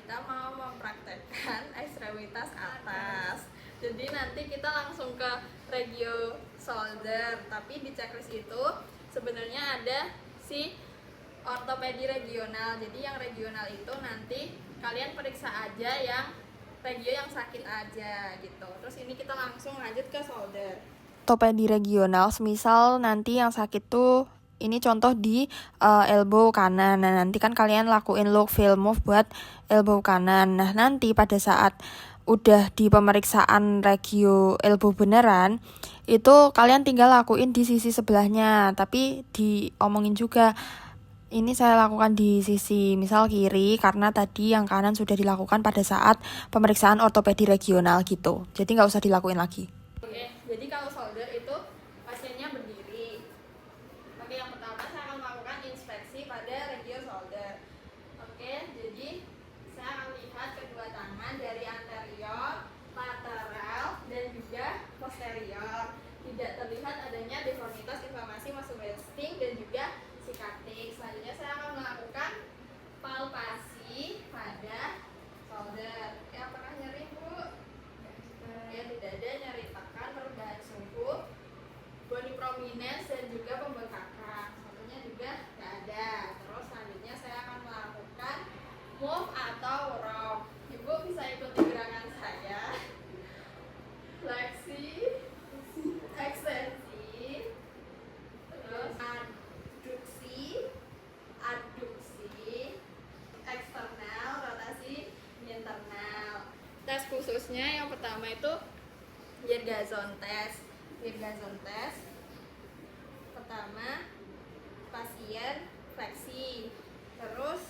kita mau mempraktekkan ekstremitas atas. Jadi nanti kita langsung ke regio shoulder, tapi di checklist itu sebenarnya ada si ortopedi regional. Jadi yang regional itu nanti kalian periksa aja yang regio yang sakit aja gitu. Terus ini kita langsung lanjut ke shoulder. Ortopedi regional, semisal nanti yang sakit tuh ini contoh di elbow kanan. Nah, nanti kan kalian lakuin look fill move buat elbow kanan. Nah, nanti pada saat udah di pemeriksaan regio elbow beneran, itu kalian tinggal lakuin di sisi sebelahnya. Tapi diomongin juga, ini saya lakukan di sisi misal kiri karena tadi yang kanan sudah dilakukan pada saat pemeriksaan ortopedi regional gitu. Jadi nggak usah dilakuin lagi. Oke, jadi kalau shoulder itu pasiennya berdiri. Oke, yang pertama saya akan melakukan inspeksi pada regio shoulder. Oke, jadi saya akan lihat kedua tangan dari anterior, lateral, dan juga posterior. Tidak terlihat adanya deformitas, inflamasi, muscle wasting, dan juga sikatik. Selanjutnya saya akan melakukan palpasi pada shoulder. Apakah nyeri, Bu? Ya, tidak ada nyeri tekan, perubahan suhu, body prominence, dan juga pembengkakan. Satunya juga tidak ada. Terus selanjutnya saya akan melakukan move atau rock. Ibu bisa ikuti gerakan saya. Fleksi, ekstensi, terus adduksi, eksternal, rotasi internal. Tes khususnya yang pertama itu Yergazon test. Pertama pasien fleksi, terus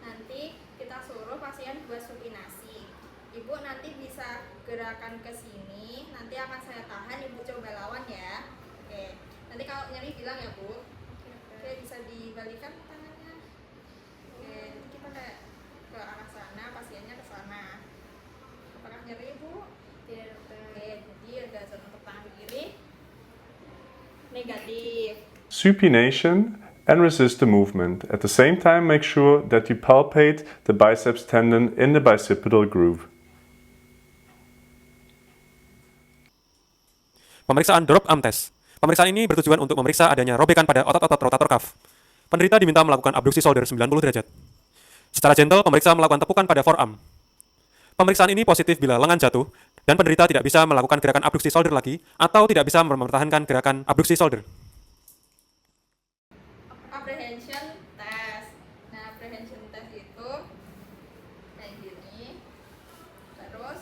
nanti kita suruh pasien buat supinasi. Ibu nanti bisa gerakan ke sini, nanti akan saya tahan, ibu coba lawan ya. Oke, nanti kalau nyeri bilang ya, Bu. Oke, bisa dibalikan tangannya. Oke, nanti kita kayak ke arah sana, pasiennya ke sana. Apakah nyeri, Bu? Tidak, dokter. Oke, jadi orgasme untuk tangan kiri negatif. Supination and resist the movement. At the same time, make sure that you palpate the biceps tendon in the bicipital groove. Pemeriksaan drop arm test. Pemeriksaan ini bertujuan untuk memeriksa adanya robekan pada otot-otot rotator cuff. Penderita diminta melakukan abduksi shoulder 90 derajat. Secara gentle, pemeriksa melakukan tepukan pada forearm. Pemeriksaan ini positif bila lengan jatuh dan penderita tidak bisa melakukan gerakan abduksi shoulder lagi atau tidak bisa mempertahankan gerakan abduksi shoulder. Apprehension test. Nah, apprehension test itu kayak gini. Terus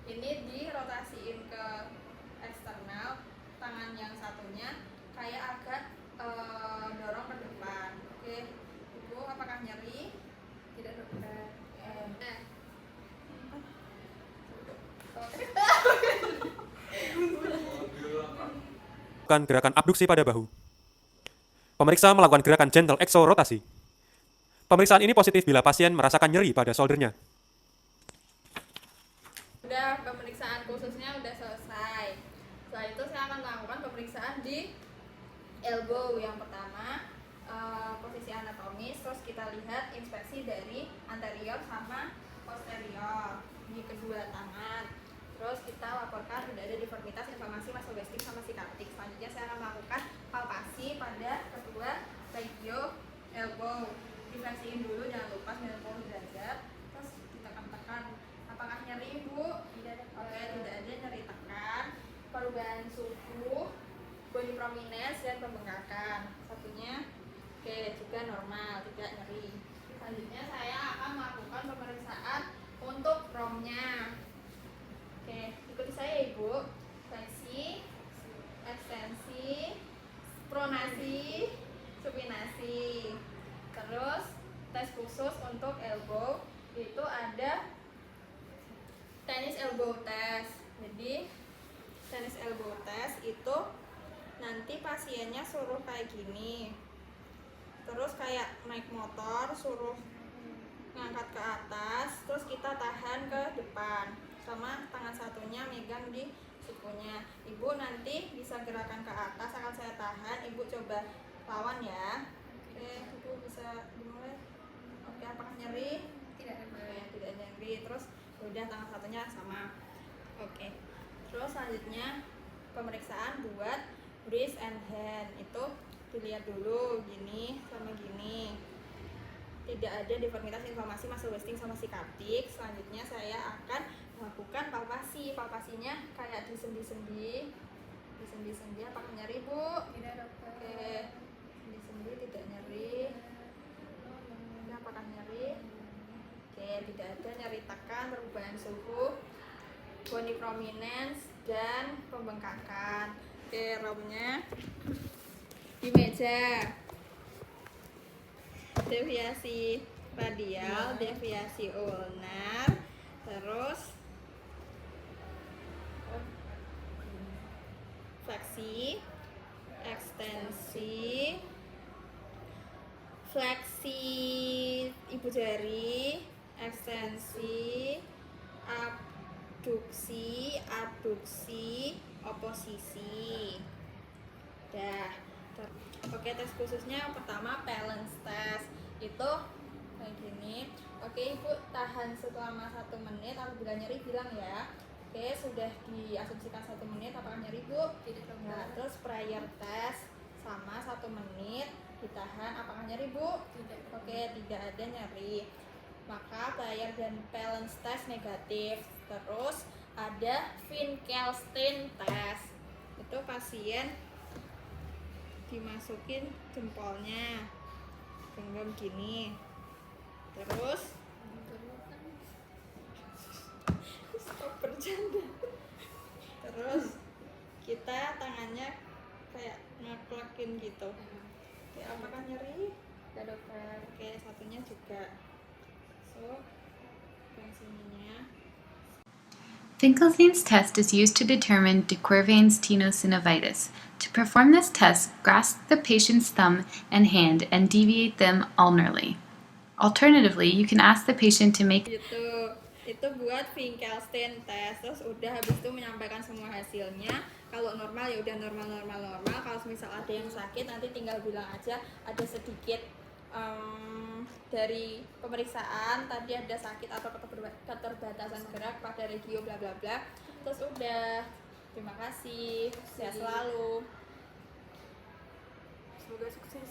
ini dirotasiin ke eksternal, tangan yang satunya kayak agak dorong ke depan. Oke, Ibu apakah nyeri? Tidak, dokter. Melakukan gerakan abduksi pada bahu. Pemeriksa melakukan gerakan gentle exo-rotasi. Pemeriksaan ini positif bila pasien merasakan nyeri pada shouldernya. Udah, pemeriksaan khususnya udah selesai. Setelah itu saya akan melakukan pemeriksaan di elbow. Yang pertama posisi anatomis, terus kita lihat inspeksi dari anterior sama posterior di kedua tangan. Terus kita laporkan tidak ada deformitas, inflamasi, muscle wasting, sama sikatik. Selanjutnya saya akan melakukan palpasi pada kedua regio elbow. Difleksiin dulu, jangan lupa 90 derajat. Terus ditekan-tekan. Apakah nyeri, Ibu? Tidak ada. Oke, tidak ada nyeri tekan. Perubahan suhu, body prominence, dan pembengkakan. Satunya oke, juga normal, tidak nyeri. Selanjutnya saya akan melakukan pemeriksaan untuk romnya. Oke, ikuti saya, Ibu. Fleksi, ekstensi, pronasi, supinasi. Terus tes khusus untuk elbow itu ada tennis elbow test. Jadi tennis elbow test itu nanti pasiennya suruh kayak gini, terus kayak naik motor, suruh ngangkat ke atas, terus kita tahan ke depan, sama tangan satunya megang di sikunya. Ibu nanti bisa gerakan ke atas, akan saya tahan, Ibu coba lawan ya. Oke, Ibu bisa dimulai. Oke, apakah nyeri? Tidak. udah tangan satunya sama. Oke. Terus selanjutnya pemeriksaan buat wrist and hand, itu dilihat dulu gini sama gini, tidak ada deformitas inflamasi muscle wasting sama sikaptik. Selanjutnya saya akan melakukan palpasinya kayak di sendi-sendi. Di sendi-sendi apakah nyeri, Bu? Tidak, dokter. Oke, sendi-sendi tidak nyeri. Ini apakah nyeri? Oke, tidak ada nyeri tekan, perubahan suhu, bony prominence, dan pembengkakan. Oke, romnya di meja. Deviasi radial, deviasi ulnar, terus fleksi, ekstensi, fleksi ibu jari, ekstensi, abduksi, oposisi. Oke, tes khususnya yang pertama balance test, itu kayak gini. Oke, Ibu tahan selama 1 menit, apabila nyeri bilang ya. Oke, sudah diasumsikan 1 menit, apakah nyeri, Bu? Tidak, dokter. Nah, terus prior test sama 1 menit ditahan, apakah nyeri, Bu? Tidak. Oke, tidak ada nyeri, maka prior dan balance test negatif. Terus ada Finkelstein test, itu pasien dimasukin jempolnya, genggam gini, terus stop bercanda, terus kita tangannya kayak ngeklekin gitu. Oke, apakah nyeri? Tidak, dokter. Oke, satunya juga. So, yang sininya. Finkelstein's test is used to determine de Quervain's tenosynovitis. To perform this test, grasp the patient's thumb and hand and deviate them ulnarly. Alternatively, you can ask the patient to make Itu buat Finkelstein test. Terus udah habis itu menyampaikan semua hasilnya. Kalau normal ya udah normal. Kalau misal ada yang sakit nanti tinggal bilang aja ada sedikit dari pemeriksaan tadi ada sakit atau keterbatasan gerak pada regio bla bla bla. Terus udah, terima kasih, sehat selalu, Semoga sukses.